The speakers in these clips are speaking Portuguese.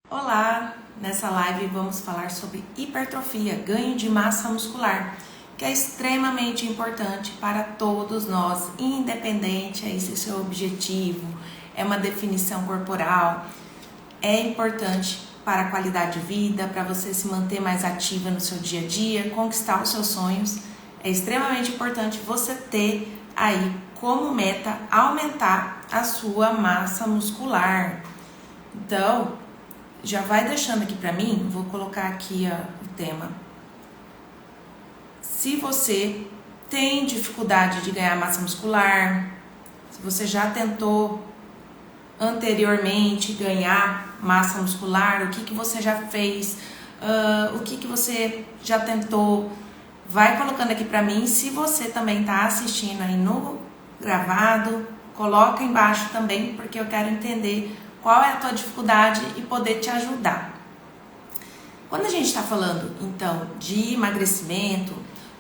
Olá! Nessa live vamos falar sobre hipertrofia, ganho de massa muscular, que é extremamente importante para todos nós, independente aí se seu objetivo é uma definição corporal, é importante para a qualidade de vida, para você se manter mais ativa no seu dia a dia, conquistar os seus sonhos. É extremamente importante você ter aí como meta aumentar a sua massa muscular. Então, já vai deixando aqui para mim, vou colocar aqui o tema. Se você tem dificuldade de ganhar massa muscular, se você já tentou anteriormente ganhar massa muscular, o que você já fez, o que você já tentou, vai colocando aqui para mim. Se você também está assistindo aí no gravado, coloca embaixo também, porque eu quero entender qual é a tua dificuldade e poder te ajudar. Quando a gente está falando, então, de emagrecimento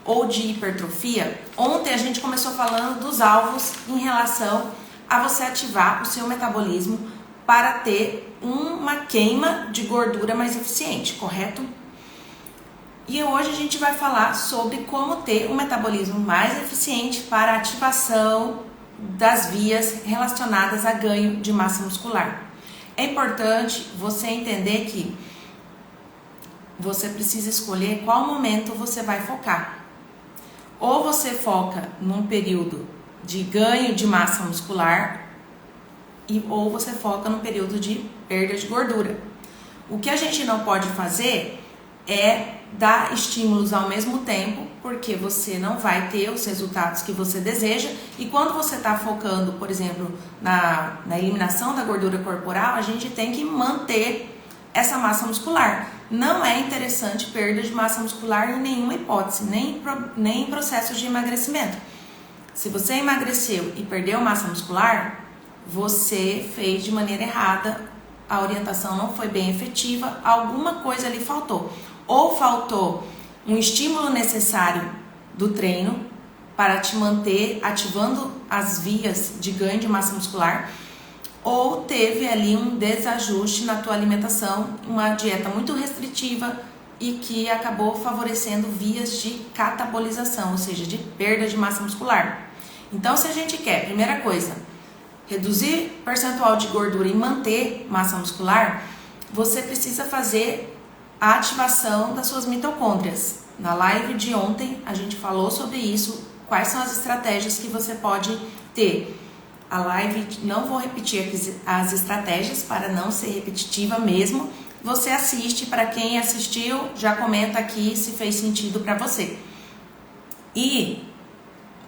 ou de hipertrofia, ontem a gente começou falando dos alvos em relação a você ativar o seu metabolismo para ter uma queima de gordura mais eficiente, correto? E hoje a gente vai falar sobre como ter um metabolismo mais eficiente para a ativação das vias relacionadas a ganho de massa muscular. É importante você entender que você precisa escolher qual momento você vai focar. Ou você foca num período de ganho de massa muscular, ou você foca no período de perda de gordura. O que a gente não pode fazer é dar estímulos ao mesmo tempo, porque você não vai ter os resultados que você deseja. E quando você está focando, por exemplo, na eliminação da gordura corporal, a gente tem que manter essa massa muscular. Não é interessante perda de massa muscular em nenhuma hipótese, nem em processos de emagrecimento. Se você emagreceu e perdeu massa muscular, você fez de maneira errada, a orientação não foi bem efetiva, alguma coisa ali faltou. Ou faltou um estímulo necessário do treino para te manter ativando as vias de ganho de massa muscular, ou teve ali um desajuste na tua alimentação, uma dieta muito restritiva e que acabou favorecendo vias de catabolização, ou seja, de perda de massa muscular. Então, se a gente quer, primeira coisa, reduzir percentual de gordura e manter massa muscular, você precisa fazer a ativação das suas mitocôndrias. Na live de ontem a gente falou sobre isso, quais são as estratégias que você pode ter. A live, não vou repetir aqui as estratégias para não ser repetitiva mesmo. Você assiste, para quem assistiu, já comenta aqui se fez sentido para você. E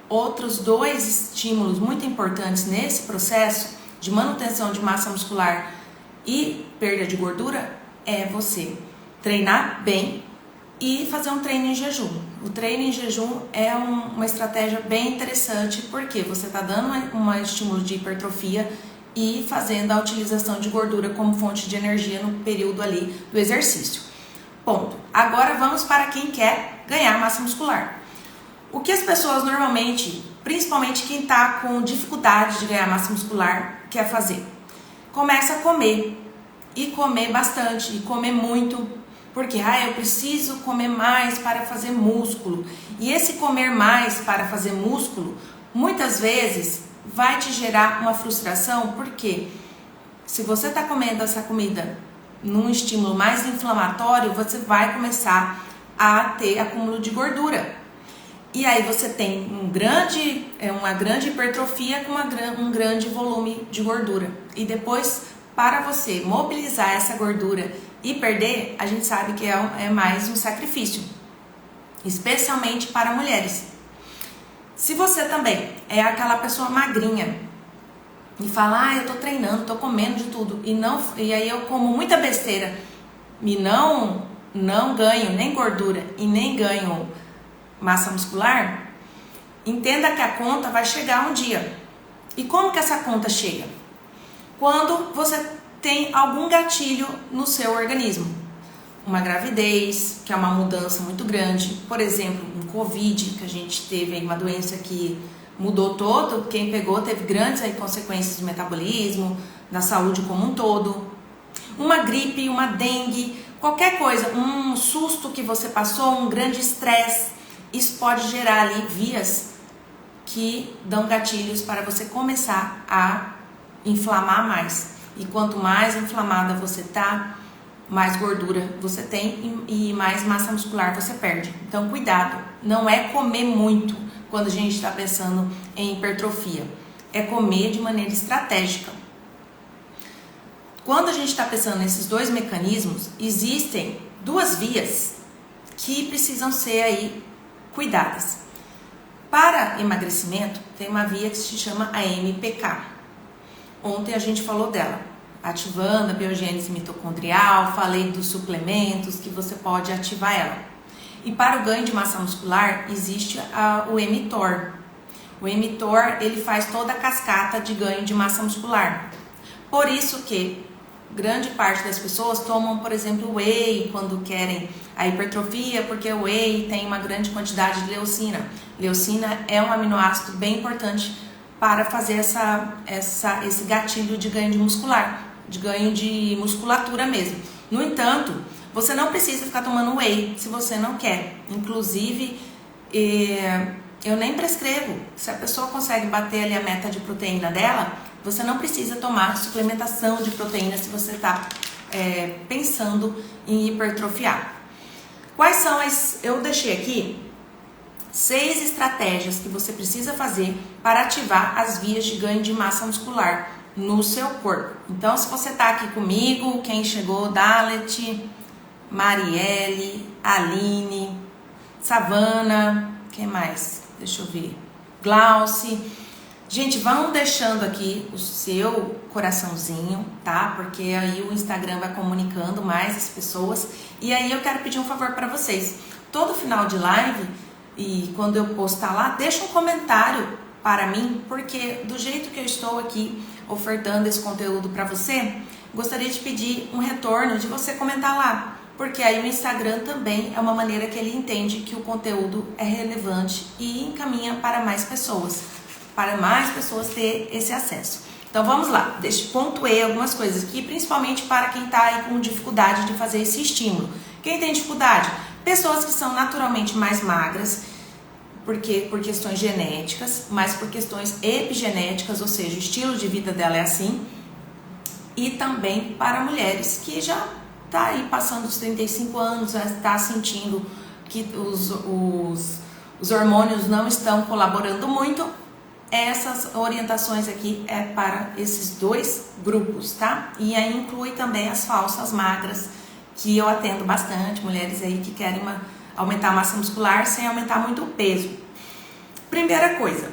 outros dois estímulos muito importantes nesse processo de manutenção de massa muscular e perda de gordura é você treinar bem e fazer um treino em jejum. O treino em jejum é uma estratégia bem interessante, porque você está dando um estímulo de hipertrofia e fazendo a utilização de gordura como fonte de energia no período ali do exercício. Ponto. Agora vamos para quem quer ganhar massa muscular. O que as pessoas normalmente, principalmente quem está com dificuldade de ganhar massa muscular, quer fazer? Começa a comer, e comer bastante, e comer muito, porque eu preciso comer mais para fazer músculo. E esse comer mais para fazer músculo, muitas vezes vai te gerar uma frustração, porque se você está comendo essa comida num estímulo mais inflamatório, você vai começar a ter acúmulo de gordura. E aí você tem uma grande hipertrofia com um grande volume de gordura. E depois, para você mobilizar essa gordura e perder, a gente sabe que é mais um sacrifício, especialmente para mulheres. Se você também é aquela pessoa magrinha e fala, eu tô treinando, tô comendo de tudo, e aí eu como muita besteira e não ganho nem gordura e nem ganho massa muscular, entenda que a conta vai chegar um dia. E como que essa conta chega? Quando você tem algum gatilho no seu organismo. Uma gravidez, que é uma mudança muito grande. Por exemplo, um Covid, que a gente teve aí, uma doença que mudou todo. Quem pegou teve grandes aí consequências do metabolismo, da saúde como um todo. uma gripe, uma dengue, qualquer coisa, um susto que você passou, um grande estresse, isso pode gerar ali vias que dão gatilhos para você começar a inflamar mais. E quanto mais inflamada você tá, mais gordura você tem e mais massa muscular você perde. Então cuidado, não é comer muito quando a gente está pensando em hipertrofia, é comer de maneira estratégica. Quando a gente está pensando nesses dois mecanismos, existem duas vias que precisam ser aí cuidadas. Para emagrecimento, tem uma via que se chama a MPK. Ontem a gente falou dela, ativando a biogênese mitocondrial, falei dos suplementos que você pode ativar ela. E para o ganho de massa muscular, existe o mTOR. O mTOR, ele faz toda a cascata de ganho de massa muscular. Por isso que grande parte das pessoas tomam, por exemplo, whey quando querem a hipertrofia, porque o whey tem uma grande quantidade de leucina. Leucina é um aminoácido bem importante para fazer esse gatilho de ganho de musculatura mesmo. No entanto, você não precisa ficar tomando whey se você não quer. Inclusive, eu nem prescrevo. Se a pessoa consegue bater ali a meta de proteína dela, você não precisa tomar suplementação de proteína se você está pensando em hipertrofiar. Quais são eu deixei aqui 6 estratégias que você precisa fazer para ativar as vias de ganho de massa muscular no seu corpo. Então, se você está aqui comigo, quem chegou, Dalet, Marielle, Aline, Savana, quem mais? Deixa eu ver, Glauce. Gente, vão deixando aqui o seu coraçãozinho, tá? Porque aí o Instagram vai comunicando mais as pessoas. E aí eu quero pedir um favor para vocês. Todo final de live, e quando eu postar lá, deixa um comentário para mim, porque do jeito que eu estou aqui ofertando esse conteúdo para você, gostaria de pedir um retorno de você comentar lá, porque aí o Instagram também é uma maneira que ele entende que o conteúdo é relevante e encaminha para mais pessoas ter esse acesso. Então vamos lá, pontuei algumas coisas aqui, principalmente para quem está aí com dificuldade de fazer esse estímulo. Quem tem dificuldade? Pessoas que são naturalmente mais magras, porque por questões genéticas, mas por questões epigenéticas, ou seja, o estilo de vida dela é assim. E também para mulheres que já tá aí passando os 35 anos, já está sentindo que os hormônios não estão colaborando muito. Essas orientações aqui é para esses dois grupos, tá? E aí inclui também as falsas magras, que eu atendo bastante, mulheres aí que querem aumentar a massa muscular sem aumentar muito o peso. Primeira coisa,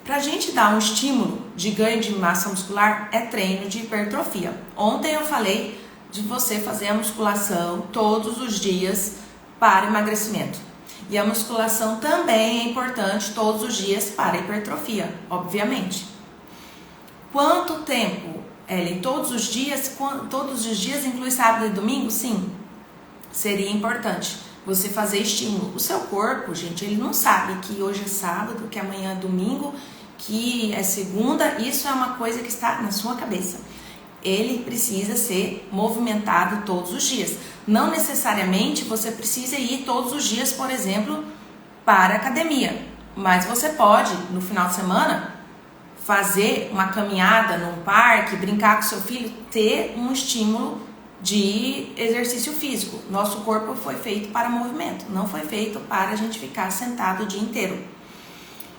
pra gente dar um estímulo de ganho de massa muscular é treino de hipertrofia. Ontem eu falei de você fazer a musculação todos os dias para emagrecimento. E a musculação também é importante todos os dias para a hipertrofia, obviamente. Quanto tempo, Ellen? Todos os dias, inclui sábado e domingo? Sim, seria importante você fazer estímulo. O seu corpo, gente, ele não sabe que hoje é sábado, que amanhã é domingo, que é segunda. Isso é uma coisa que está na sua cabeça. Ele precisa ser movimentado todos os dias. Não necessariamente você precisa ir todos os dias, por exemplo, para a academia. Mas você pode, no final de semana, fazer uma caminhada num parque, brincar com seu filho, ter um estímulo de exercício físico. Nosso corpo foi feito para movimento, não foi feito para a gente ficar sentado o dia inteiro.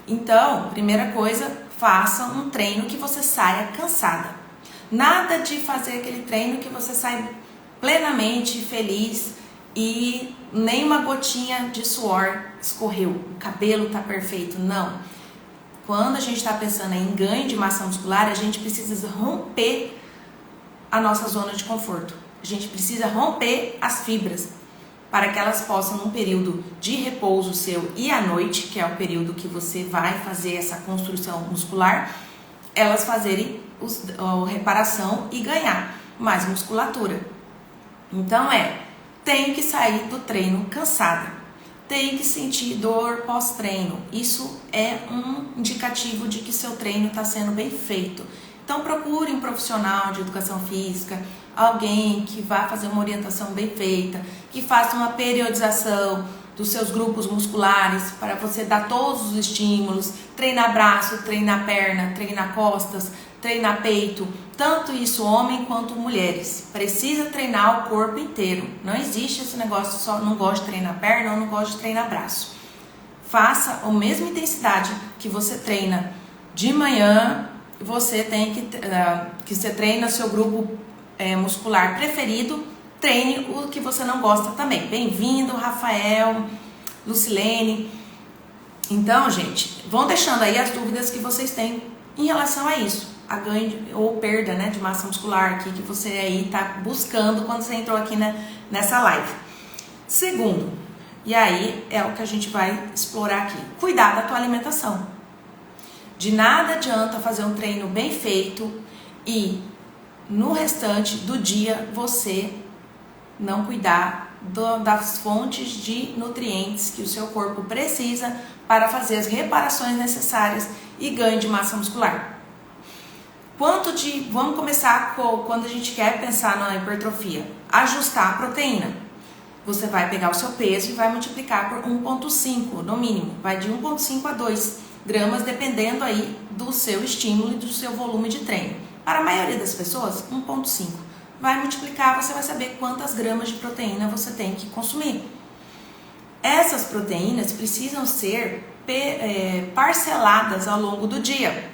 Então, primeira coisa, faça um treino que você saia cansada. Nada de fazer aquele treino que você sai plenamente feliz e nem uma gotinha de suor escorreu, o cabelo tá perfeito, não. Quando a gente está pensando em ganho de massa muscular, a gente precisa romper a nossa zona de conforto. A gente precisa romper as fibras para que elas possam, num período de repouso seu e à noite, que é o período que você vai fazer essa construção muscular, elas fazerem a reparação e ganhar mais musculatura. Então tem que sair do treino cansada, tem que sentir dor pós-treino. Isso é um indicativo de que seu treino está sendo bem feito. Então procure um profissional de educação física, alguém que vá fazer uma orientação bem feita, que faça uma periodização dos seus grupos musculares para você dar todos os estímulos, treinar braço, treinar perna, treinar costas, treinar peito, tanto isso homem quanto mulheres. Precisa treinar o corpo inteiro. Não existe esse negócio só não gosto de treinar perna ou não gosto de treinar braço. Faça a mesma intensidade que você treina de manhã, você tem que você treina seu grupo muscular preferido, treine o que você não gosta também. Bem-vindo, Rafael, Lucilene. Então, gente, vão deixando aí as dúvidas que vocês têm em relação a isso, a ganho ou perda, né, de massa muscular aqui que você aí tá buscando quando você entrou aqui nessa live. Segundo, e aí é o que a gente vai explorar aqui, cuidar da tua alimentação. De nada adianta fazer um treino bem feito e no restante do dia você não cuidar das fontes de nutrientes que o seu corpo precisa para fazer as reparações necessárias e ganho de massa muscular. Vamos começar quando a gente quer pensar na hipertrofia. Ajustar a proteína. Você vai pegar o seu peso e vai multiplicar por 1,5 no mínimo. Vai de 1,5 a 2 gramas, dependendo aí do seu estímulo e do seu volume de treino. Para a maioria das pessoas, 1,5. Vai multiplicar, você vai saber quantas gramas de proteína você tem que consumir. Essas proteínas precisam ser parceladas ao longo do dia.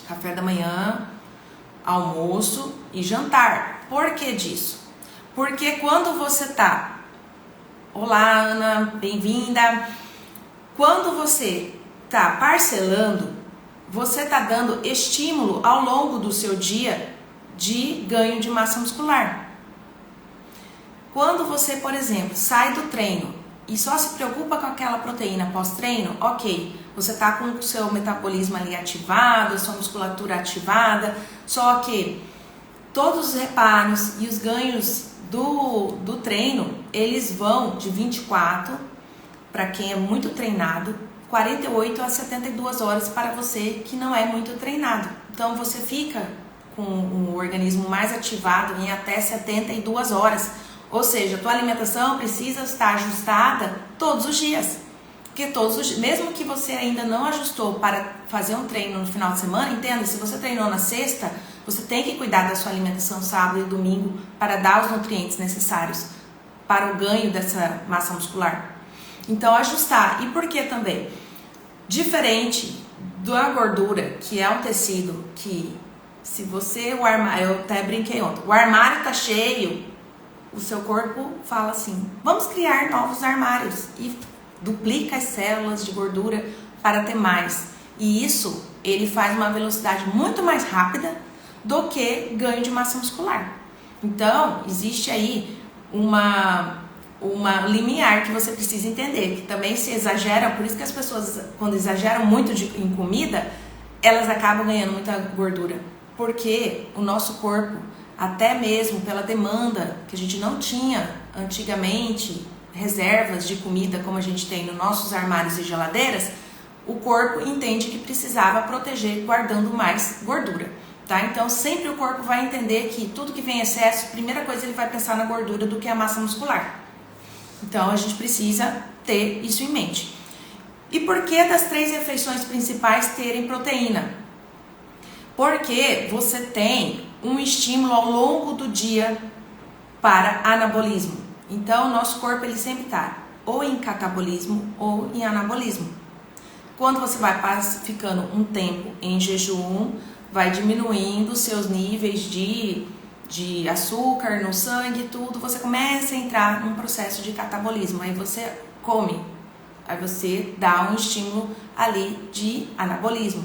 Café da manhã, almoço e jantar. Por que disso? Porque quando você tá... Olá, Ana, bem-vinda. Quando você tá parcelando, você tá dando estímulo ao longo do seu dia de ganho de massa muscular. Quando você, por exemplo, sai do treino e só se preocupa com aquela proteína pós-treino, ok, você tá com o seu metabolismo ali ativado, a sua musculatura ativada, só que todos os reparos e os ganhos do treino, eles vão de 24, para quem é muito treinado, 48 a 72 horas para você que não é muito treinado. Então você fica com o organismo mais ativado em até 72 horas. Ou seja, a tua alimentação precisa estar ajustada todos os dias. Porque mesmo que você ainda não ajustou para fazer um treino no final de semana, entenda, se você treinou na sexta, você tem que cuidar da sua alimentação sábado e domingo para dar os nutrientes necessários para o ganho dessa massa muscular. Então, ajustar. E por que também? Diferente da gordura, que é um tecido que, se você, o armário, eu até brinquei ontem, o armário tá cheio, o seu corpo fala assim, vamos criar novos armários e duplica as células de gordura para ter mais. E isso, ele faz uma velocidade muito mais rápida do que ganho de massa muscular. Então, existe aí uma limiar que você precisa entender, que também se exagera, por isso que as pessoas, quando exageram muito em comida, elas acabam ganhando muita gordura, porque o nosso corpo, até mesmo pela demanda, que a gente não tinha antigamente, reservas de comida como a gente tem nos nossos armários e geladeiras, o corpo entende que precisava proteger guardando mais gordura, tá? Então sempre o corpo vai entender que tudo que vem em excesso, primeira coisa ele vai pensar na gordura do que a massa muscular. Então a gente precisa ter isso em mente. E por que das 3 refeições principais terem proteína? Porque você tem um estímulo ao longo do dia para anabolismo. Então o nosso corpo ele sempre está ou em catabolismo ou em anabolismo. Quando você vai ficando um tempo em jejum, vai diminuindo seus níveis de açúcar no sangue, tudo, você começa a entrar num processo de catabolismo, aí você come, aí você dá um estímulo ali de anabolismo.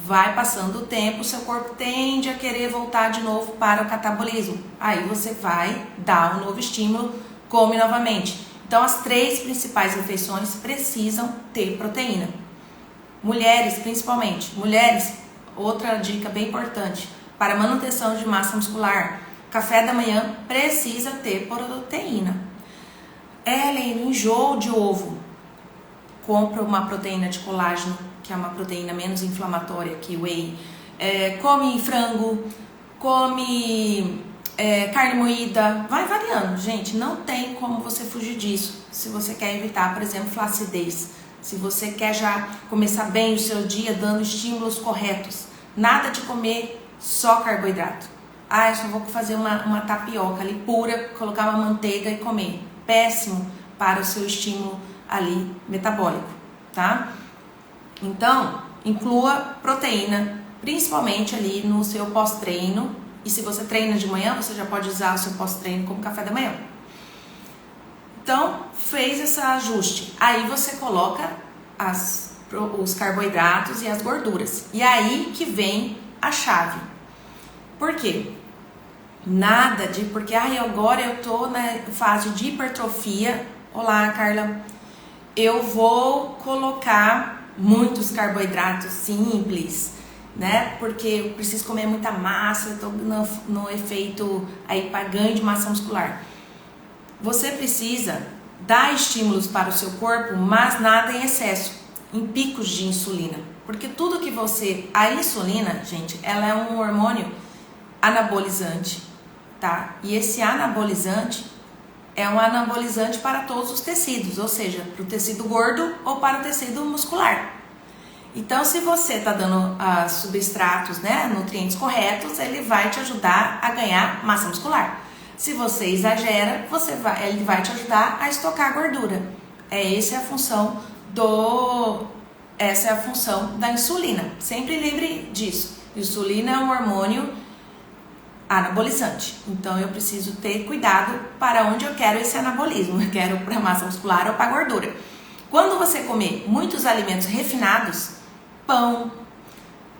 Vai passando o tempo, seu corpo tende a querer voltar de novo para o catabolismo, aí você vai dar um novo estímulo, come novamente. Então as 3 principais refeições precisam ter proteína. Mulheres, principalmente, outra dica bem importante, para manutenção de massa muscular, café da manhã precisa ter proteína. Ellen, enjoo de ovo, compra uma proteína de colágeno, que é uma proteína menos inflamatória que o whey. Come frango, come carne moída, vai variando, gente, não tem como você fugir disso, se você quer evitar, por exemplo, flacidez, se você quer já começar bem o seu dia dando estímulos corretos, nada de comer só carboidrato, eu só vou fazer uma tapioca ali pura, colocar uma manteiga e comer, péssimo para o seu estímulo ali metabólico, tá? Então, inclua proteína, principalmente ali no seu pós-treino. E se você treina de manhã, você já pode usar o seu pós-treino como café da manhã. Então, fez esse ajuste. Aí você coloca os carboidratos e as gorduras. E aí que vem a chave. Por quê? Nada de... Porque agora eu tô na fase de hipertrofia. Olá, Carla. Eu vou colocar muitos carboidratos simples, né? Porque eu preciso comer muita massa, eu tô no efeito aí para ganho de massa muscular. Você precisa dar estímulos para o seu corpo, mas nada em excesso, em picos de insulina. Porque tudo que a insulina, gente, ela é um hormônio anabolizante, tá? E esse anabolizante é um anabolizante para todos os tecidos, ou seja, para o tecido gordo ou para o tecido muscular. Então, se você está dando substratos, né, nutrientes corretos, ele vai te ajudar a ganhar massa muscular. Se você exagera, ele vai te ajudar a estocar gordura. Essa é a função da insulina. Sempre lembre disso. Insulina é um hormônio anabolizante. Então, eu preciso ter cuidado para onde eu quero esse anabolismo. Eu quero para massa muscular ou para gordura. Quando você comer muitos alimentos refinados, pão,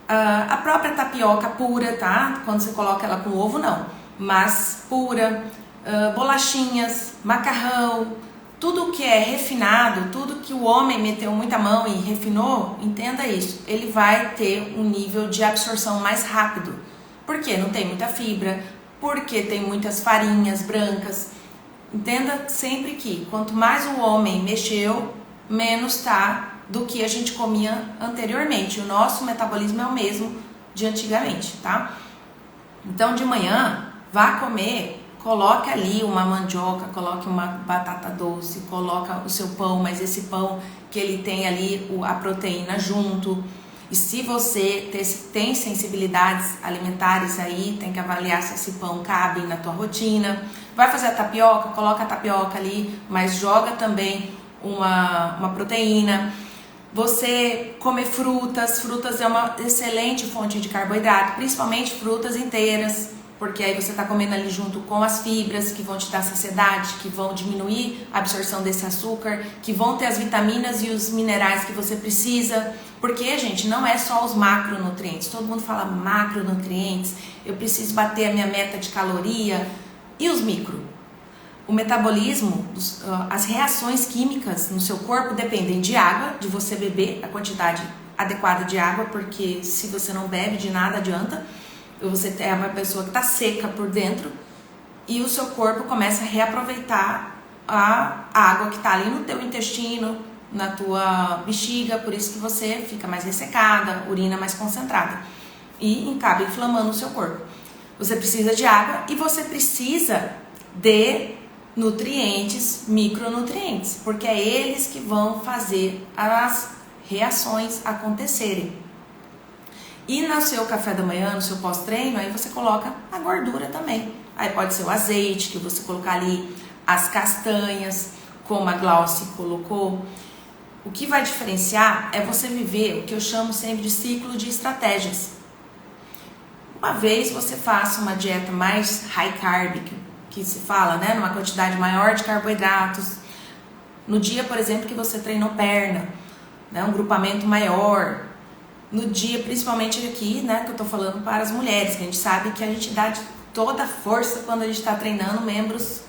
a própria tapioca pura, tá? Quando você coloca ela com ovo, não. Mas pura, bolachinhas, macarrão, tudo que é refinado, tudo que o homem meteu muita mão e refinou, entenda isso. Ele vai ter um nível de absorção mais rápido. Por quê? Não tem muita fibra, porque tem muitas farinhas brancas. Entenda sempre que quanto mais o homem mexeu, menos tá do que a gente comia anteriormente. O nosso metabolismo é o mesmo de antigamente, tá? Então, de manhã, vá comer, coloque ali uma mandioca, coloque uma batata doce, coloca o seu pão, mas esse pão que ele tem ali a proteína junto. E se você tem sensibilidades alimentares aí, tem que avaliar se esse pão cabe na tua rotina. Vai fazer a tapioca, coloca a tapioca ali, mas joga também uma proteína. Você comer frutas é uma excelente fonte de carboidrato, principalmente frutas inteiras, porque aí você está comendo ali junto com as fibras que vão te dar saciedade, que vão diminuir a absorção desse açúcar, que vão ter as vitaminas e os minerais que você precisa, porque, gente, não é só os macronutrientes, todo mundo fala macronutrientes, eu preciso bater a minha meta de caloria, e os micro? O metabolismo, as reações químicas no seu corpo dependem de água, de você beber a quantidade adequada de água, porque se você não bebe de nada adianta, você é uma pessoa que está seca por dentro e o seu corpo começa a reaproveitar a água que está ali no teu intestino, na tua bexiga, por isso que você fica mais ressecada, urina mais concentrada e acaba inflamando o seu corpo. Você precisa de água e você precisa de nutrientes, micronutrientes, porque é eles que vão fazer as reações acontecerem. E no seu café da manhã, no seu pós-treino, aí você coloca a gordura também. Aí pode ser o azeite, que você colocar ali, as castanhas, como a Glauci colocou. O que vai diferenciar é você viver o que eu chamo sempre de ciclo de estratégias. Uma vez você faça uma dieta mais high carb, que se fala, né, numa quantidade maior de carboidratos. No dia, por exemplo, que você treinou perna, né, um grupamento maior. No dia, principalmente aqui, né, que eu tô falando para as mulheres, que a gente sabe que a gente dá toda a força quando a gente está treinando membros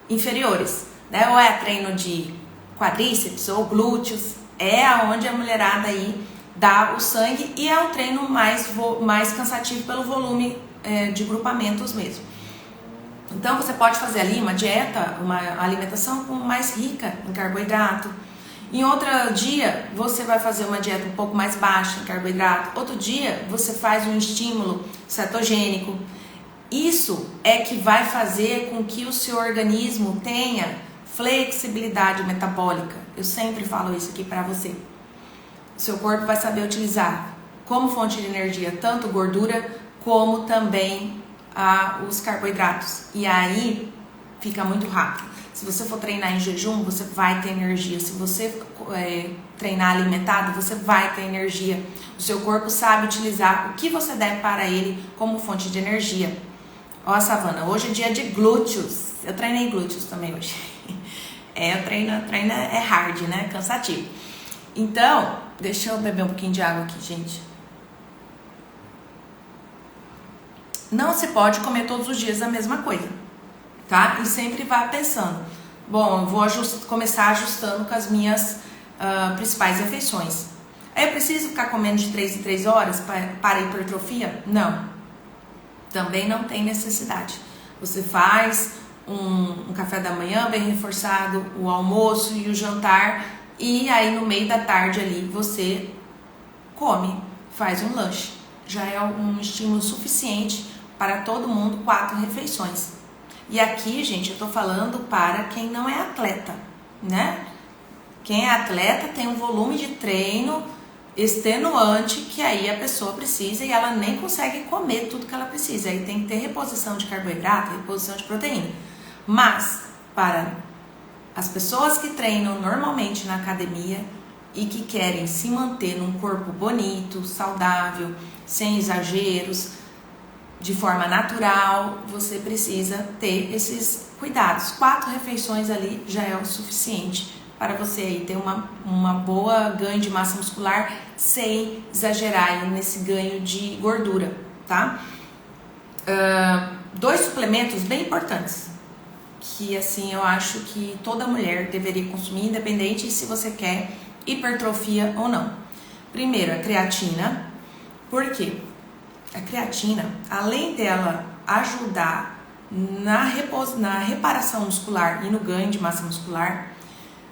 inferiores, né, ou é treino de quadríceps ou glúteos, é aonde a mulherada aí dá o sangue e é um treino mais cansativo pelo volume de grupamentos mesmo. Então você pode fazer ali uma dieta, uma alimentação mais rica em carboidrato. Em outro dia você vai fazer uma dieta um pouco mais baixa em carboidrato. Outro dia você faz um estímulo cetogênico. Isso é que vai fazer com que o seu organismo tenha flexibilidade metabólica. Eu sempre falo isso aqui para você. O seu corpo vai saber utilizar como fonte de energia tanto gordura como também os carboidratos. E aí fica muito rápido. Se você for treinar em jejum, você vai ter energia. Se você treinar alimentado, você vai ter energia. O seu corpo sabe utilizar o que você der para ele como fonte de energia. Ó, Savana, hoje é dia de glúteos. Eu treinei glúteos também hoje. Eu treino é hard, né? Cansativo. Então, deixa eu beber um pouquinho de água aqui, gente. Não se pode comer todos os dias a mesma coisa, tá? E sempre vá pensando, bom, eu vou começar ajustando com as minhas principais refeições. Eu preciso ficar comendo de 3 em 3 horas para hipertrofia? Não. Também não tem necessidade. Você faz um café da manhã bem reforçado, o almoço e o jantar, e aí no meio da tarde ali você come, faz um lanche. Já é um estímulo suficiente para todo mundo, 4 refeições. E aqui, gente, eu tô falando para quem não é atleta, né? Quem é atleta tem um volume de treino extenuante que aí a pessoa precisa e ela nem consegue comer tudo que ela precisa. Aí tem que ter reposição de carboidrato, reposição de proteína. Mas, para as pessoas que treinam normalmente na academia e que querem se manter num corpo bonito, saudável, sem exageros, de forma natural, você precisa ter esses cuidados. 4 refeições ali já é o suficiente para você aí ter uma boa ganho de massa muscular sem exagerar aí nesse ganho de gordura, tá? 2 suplementos bem importantes que assim eu acho que toda mulher deveria consumir, independente se você quer hipertrofia ou não. Primeiro, a creatina. Por quê? A creatina, além dela ajudar na reparação muscular e no ganho de massa muscular,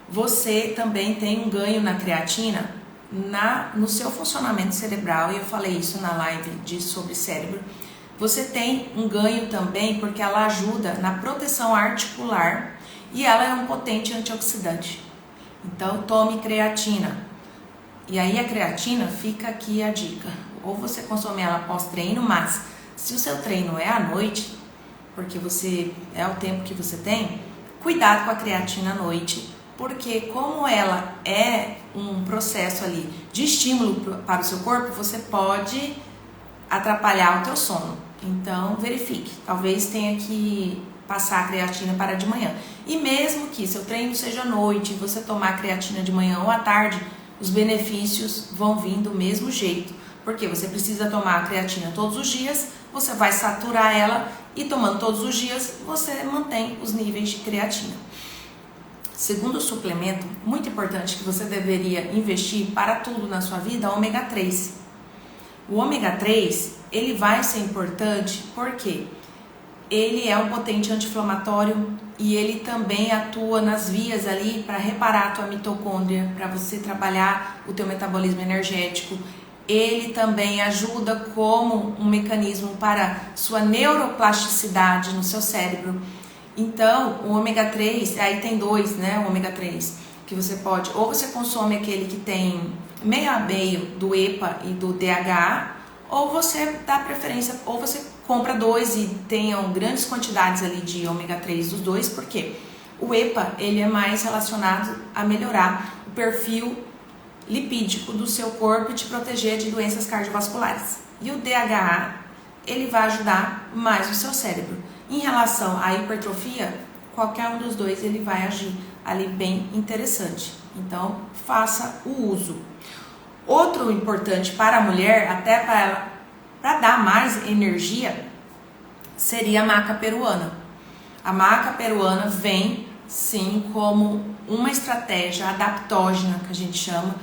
você também tem um ganho na creatina no seu funcionamento cerebral, e eu falei isso na live sobre cérebro. Você tem um ganho também porque ela ajuda na proteção articular e ela é um potente antioxidante. Então tome creatina. E aí a creatina, fica aqui a dica. Ou você consome ela pós-treino, mas se o seu treino é à noite, porque é o tempo que você tem, cuidado com a creatina à noite, porque como ela é um processo ali de estímulo para o seu corpo, você pode atrapalhar o teu sono. Então verifique, talvez tenha que passar a creatina para de manhã. E mesmo que seu treino seja à noite, você tomar a creatina de manhã ou à tarde, os benefícios vão vir do mesmo jeito. Porque você precisa tomar a creatina todos os dias, você vai saturar ela e tomando todos os dias você mantém os níveis de creatina. Segundo suplemento, muito importante que você deveria investir para tudo na sua vida, é o ômega 3. O ômega 3, ele vai ser importante porque ele é um potente anti-inflamatório e ele também atua nas vias ali para reparar a tua mitocôndria, para você trabalhar o teu metabolismo energético. Ele também ajuda como um mecanismo para sua neuroplasticidade no seu cérebro. Então, o ômega 3, aí tem 2, né, o ômega 3, que você pode, ou você consome aquele que tem meio a meio do EPA e do DHA, ou você dá preferência, ou você compra 2 e tenham grandes quantidades ali de ômega 3 dos 2, porque o EPA, ele é mais relacionado a melhorar o perfil lipídico do seu corpo e te proteger de doenças cardiovasculares. E o DHA, ele vai ajudar mais o seu cérebro. Em relação à hipertrofia, qualquer um dos 2 ele vai agir ali bem interessante. Então, faça o uso. Outro importante para a mulher, até para dar mais energia, seria a maca peruana. A maca peruana vem, sim, como uma estratégia adaptógena, que a gente chama,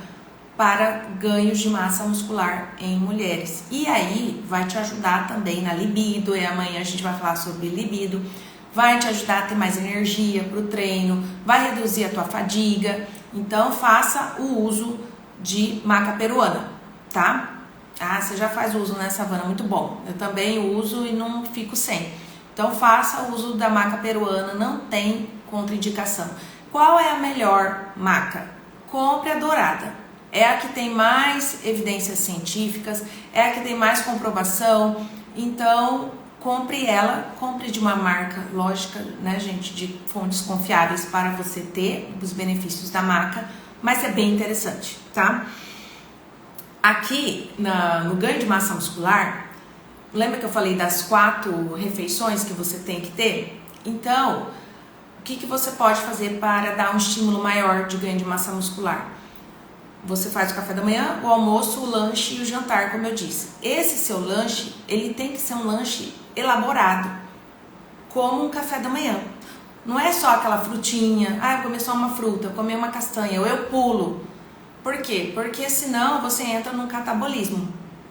para ganhos de massa muscular em mulheres. E aí vai te ajudar também na libido, e amanhã a gente vai falar sobre libido, vai te ajudar a ter mais energia para o treino, vai reduzir a tua fadiga. Então faça o uso de maca peruana, tá? Ah, você já faz uso, né, Savana? Muito bom. Eu também uso e não fico sem. Então faça uso da maca peruana, não tem contraindicação. Qual é a melhor maca? Compre a dourada. É a que tem mais evidências científicas, é a que tem mais comprovação. Então, compre ela, compre de uma marca, lógica, né, gente, de fontes confiáveis para você ter os benefícios da maca, mas é bem interessante, tá? Aqui no ganho de massa muscular, lembra que eu falei das 4 refeições que você tem que ter? Então, o que você pode fazer para dar um estímulo maior de ganho de massa muscular? Você faz o café da manhã, o almoço, o lanche e o jantar, como eu disse. Esse seu lanche, ele tem que ser um lanche elaborado, como um café da manhã. Não é só aquela frutinha, eu comer só uma fruta, eu comer uma castanha, ou eu pulo. Por quê? Porque senão você entra num catabolismo,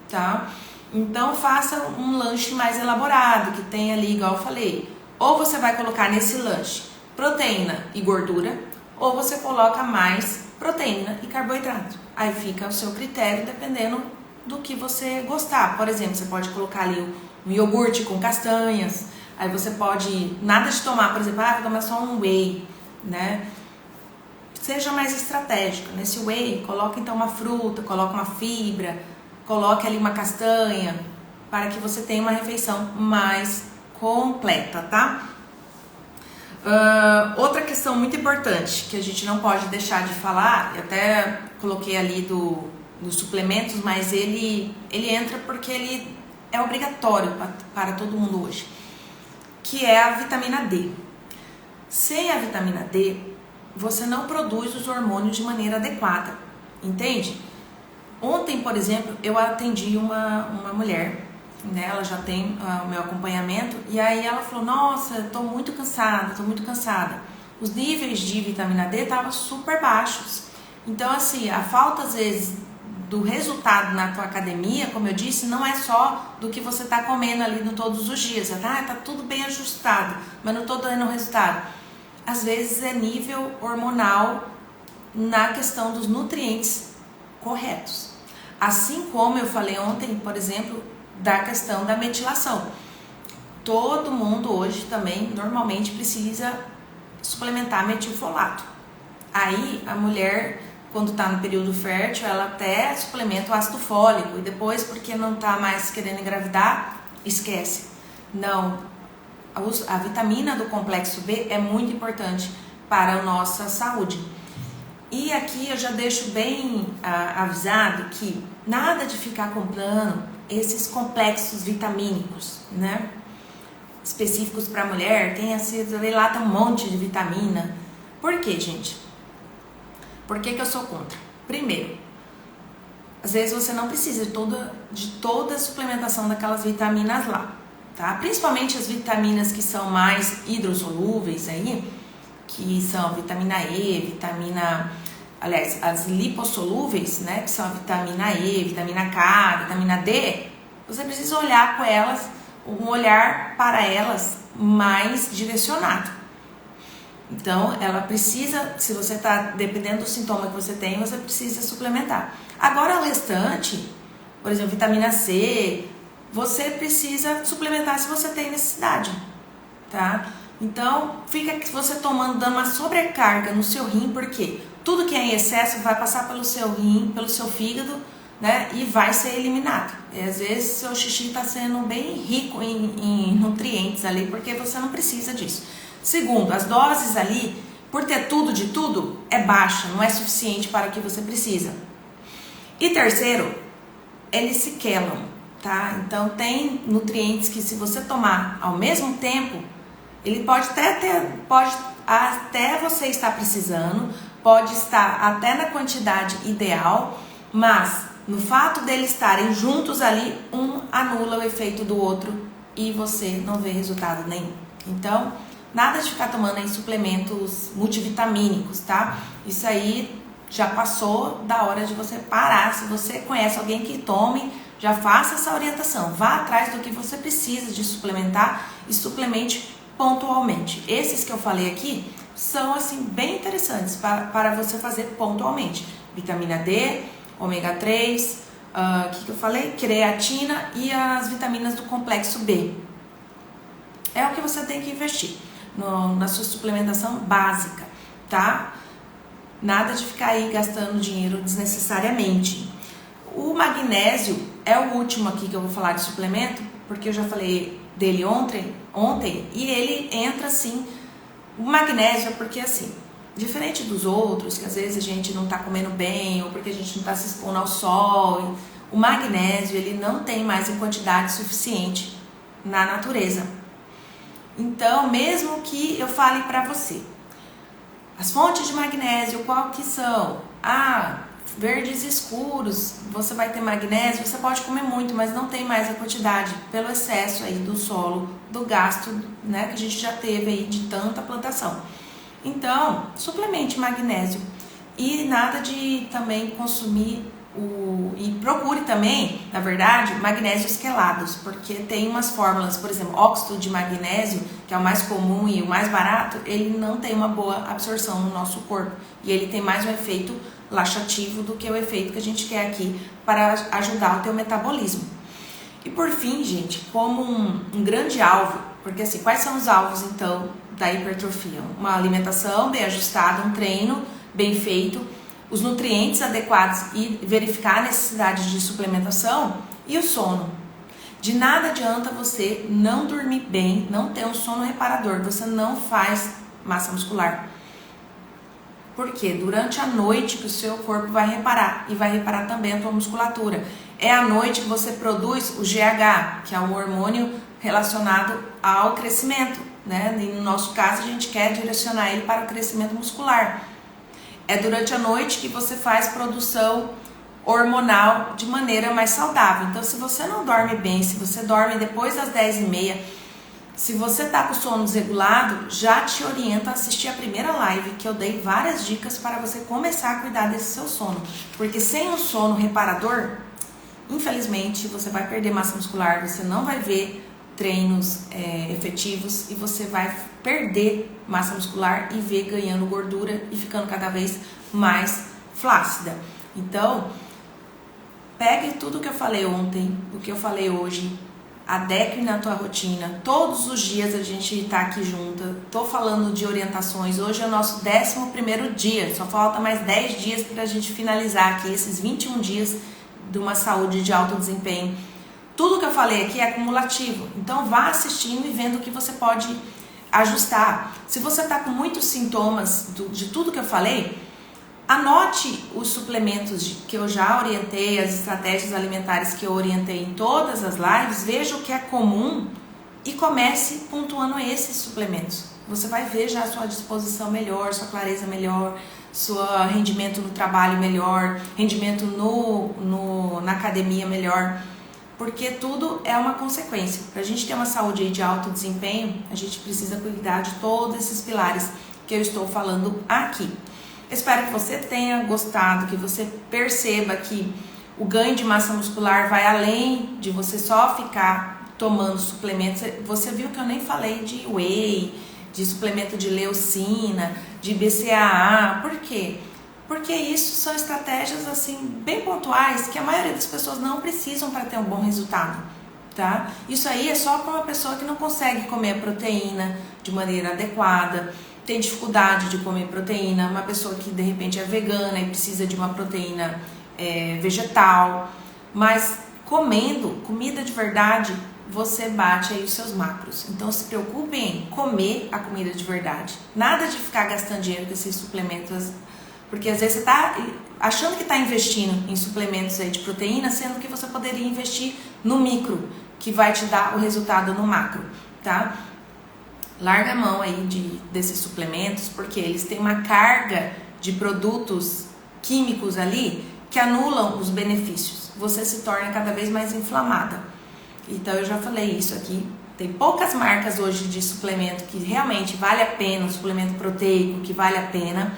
tá? Então faça um lanche mais elaborado, que tem ali, igual eu falei. Ou você vai colocar nesse lanche proteína e gordura, ou você coloca mais proteína e carboidrato. Aí fica o seu critério, dependendo do que você gostar. Por exemplo, você pode colocar ali um iogurte com castanhas. Aí você pode, nada de tomar, por exemplo, vou tomar só um whey, né? Seja mais estratégico. Nesse whey, coloque então uma fruta, coloque uma fibra, coloque ali uma castanha, para que você tenha uma refeição mais completa, tá? Outra questão muito importante que a gente não pode deixar de falar, eu até coloquei ali dos suplementos, mas ele entra porque ele é obrigatório para todo mundo hoje, que é a vitamina D. Sem a vitamina D, você não produz os hormônios de maneira adequada, entende? Ontem, por exemplo, eu atendi uma mulher, né? Ela já tem o meu acompanhamento, e aí ela falou, nossa, tô muito cansada. Os níveis de vitamina D estavam super baixos. Então, assim, a falta, às vezes, do resultado na tua academia, como eu disse, não é só do que você tá comendo ali todos os dias. Tá tudo bem ajustado, mas não tô dando resultado. Às vezes é nível hormonal na questão dos nutrientes corretos. Assim como eu falei ontem, por exemplo, da questão da metilação. Todo mundo hoje também normalmente precisa suplementar metilfolato. Aí a mulher, quando está no período fértil, ela até suplementa o ácido fólico e depois, porque não está mais querendo engravidar, esquece. Não, a vitamina do complexo B é muito importante para a nossa saúde. E aqui eu já deixo bem avisado que nada de ficar comprando esses complexos vitamínicos, né? Específicos para mulher, tem lá tem um monte de vitamina. Por quê, gente? Por que eu sou contra? Primeiro, às vezes você não precisa de toda a suplementação daquelas vitaminas lá, tá? Principalmente as vitaminas que são mais hidrossolúveis aí, que são vitamina E, as lipossolúveis, né, que são a vitamina E, vitamina K, vitamina D, você precisa olhar com elas, um olhar para elas mais direcionado. Então, ela precisa, se você está, dependendo do sintoma que você tem, você precisa suplementar. Agora, o restante, por exemplo, vitamina C, você precisa suplementar se você tem necessidade, tá? Então, fica você dando uma sobrecarga no seu rim, porque tudo que é em excesso vai passar pelo seu rim, pelo seu fígado, né? E vai ser eliminado. E às vezes seu xixi está sendo bem rico em nutrientes ali, porque você não precisa disso. Segundo, as doses ali, por ter tudo de tudo, é baixa, não é suficiente para o que você precisa. E terceiro, eles se quelam, tá? Então tem nutrientes que se você tomar ao mesmo tempo, ele pode até você estar precisando, pode estar até na quantidade ideal, mas no fato deles estarem juntos ali, um anula o efeito do outro e você não vê resultado nenhum. Então, nada de ficar tomando aí suplementos multivitamínicos, tá? Isso aí já passou da hora de você parar. Se você conhece alguém que tome, já faça essa orientação. Vá atrás do que você precisa de suplementar e suplemente pontualmente. Esses que eu falei aqui são assim bem interessantes para você fazer pontualmente. Vitamina D, ômega 3, que eu falei? Creatina e as vitaminas do complexo B. É o que você tem que investir na sua suplementação básica, tá? Nada de ficar aí gastando dinheiro desnecessariamente. O magnésio é o último aqui que eu vou falar de suplemento, porque eu já falei dele ontem e ele entra assim. O magnésio é porque assim, diferente dos outros, que às vezes a gente não tá comendo bem ou porque a gente não tá se expondo ao sol, o magnésio ele não tem mais em quantidade suficiente na natureza. Então, mesmo que eu fale para você, as fontes de magnésio, qual que são? Verdes escuros, você vai ter magnésio, você pode comer muito, mas não tem mais a quantidade pelo excesso aí do solo, do gasto, né, que a gente já teve aí de tanta plantação. Então, suplemente magnésio e nada de também consumir e procure também, na verdade, magnésios quelados, porque tem umas fórmulas, por exemplo, óxido de magnésio, que é o mais comum e o mais barato, ele não tem uma boa absorção no nosso corpo e ele tem mais um efeito laxativo do que o efeito que a gente quer aqui para ajudar o teu metabolismo. E por fim, gente, como um grande alvo, porque assim, quais são os alvos então da hipertrofia? Uma alimentação bem ajustada, um treino bem feito, os nutrientes adequados e verificar a necessidade de suplementação e o sono. De nada adianta você não dormir bem, não ter um sono reparador, você não faz massa muscular. Porque durante a noite que o seu corpo vai reparar e vai reparar também a tua musculatura. É à noite que você produz o GH, que é um hormônio relacionado ao crescimento, né? E no nosso caso a gente quer direcionar ele para o crescimento muscular. É durante a noite que você faz produção hormonal de maneira mais saudável. Então, se você não dorme bem, se você dorme depois das 10h30, se você tá com o sono desregulado, já te oriento a assistir a primeira live, que eu dei várias dicas para você começar a cuidar desse seu sono. Porque sem um sono reparador, infelizmente, você vai perder massa muscular, você não vai ver treinos efetivos e você vai perder massa muscular e ver ganhando gordura e ficando cada vez mais flácida. Então, pegue tudo que eu falei ontem, o que eu falei hoje, adeque na tua rotina. Todos os dias a gente tá aqui junta. Tô falando de orientações. Hoje é o nosso 11º dia. Só falta mais 10 dias pra gente finalizar aqui esses 21 dias de uma saúde de alto desempenho. Tudo que eu falei aqui é acumulativo. Então vá assistindo e vendo o que você pode ajustar. Se você tá com muitos sintomas de tudo que eu falei, anote os suplementos que eu já orientei, as estratégias alimentares que eu orientei em todas as lives, veja o que é comum e comece pontuando esses suplementos. Você vai ver já a sua disposição melhor, sua clareza melhor, seu rendimento no trabalho melhor, rendimento na academia melhor, porque tudo é uma consequência. Para a gente ter uma saúde de alto desempenho, a gente precisa cuidar de todos esses pilares que eu estou falando aqui. Espero que você tenha gostado, que você perceba que o ganho de massa muscular vai além de você só ficar tomando suplementos. Você viu que eu nem falei de whey, de suplemento de leucina, de BCAA. Por quê? Porque isso são estratégias assim bem pontuais que a maioria das pessoas não precisam para ter um bom resultado, tá? Isso aí é só para uma pessoa que não consegue comer a proteína de maneira adequada, tem dificuldade de comer proteína, uma pessoa que de repente é vegana e precisa de uma proteína vegetal, mas comendo comida de verdade, você bate aí os seus macros. Então se preocupe em comer a comida de verdade. Nada de ficar gastando dinheiro com esses suplementos, porque às vezes você está achando que está investindo em suplementos aí de proteína, sendo que você poderia investir no micro, que vai te dar o resultado no macro, tá? Larga a mão aí desses suplementos, porque eles têm uma carga de produtos químicos ali que anulam os benefícios. Você se torna cada vez mais inflamada. Então eu já falei isso aqui. Tem poucas marcas hoje de suplemento que realmente vale a pena, um suplemento proteico que vale a pena,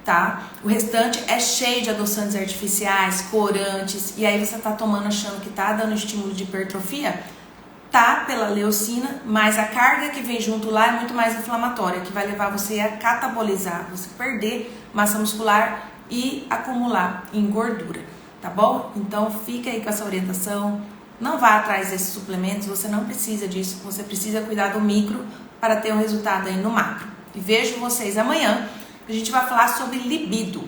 tá? O restante é cheio de adoçantes artificiais, corantes, e aí você tá tomando achando que tá dando estímulo de hipertrofia? Tá, pela leucina, mas a carga que vem junto lá é muito mais inflamatória, que vai levar você a catabolizar, você perder massa muscular e acumular em gordura. tá bom? Então fica aí com essa orientação, não vá atrás desses suplementos, você não precisa disso, você precisa cuidar do micro para ter um resultado aí no macro. E vejo vocês amanhã, a gente vai falar sobre libido,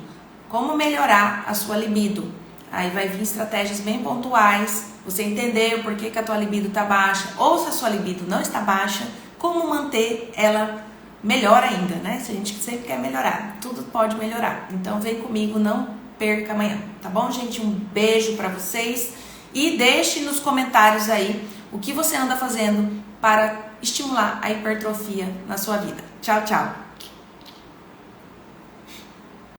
como melhorar a sua libido. Aí vai vir estratégias bem pontuais, você entender o porquê que a tua libido está baixa, ou se a sua libido não está baixa, como manter ela melhor ainda, né? Se a gente sempre quer melhorar, tudo pode melhorar. Então vem comigo, não perca amanhã, tá bom, gente? Um beijo para vocês e deixe nos comentários aí o que você anda fazendo para estimular a hipertrofia na sua vida. Tchau, tchau!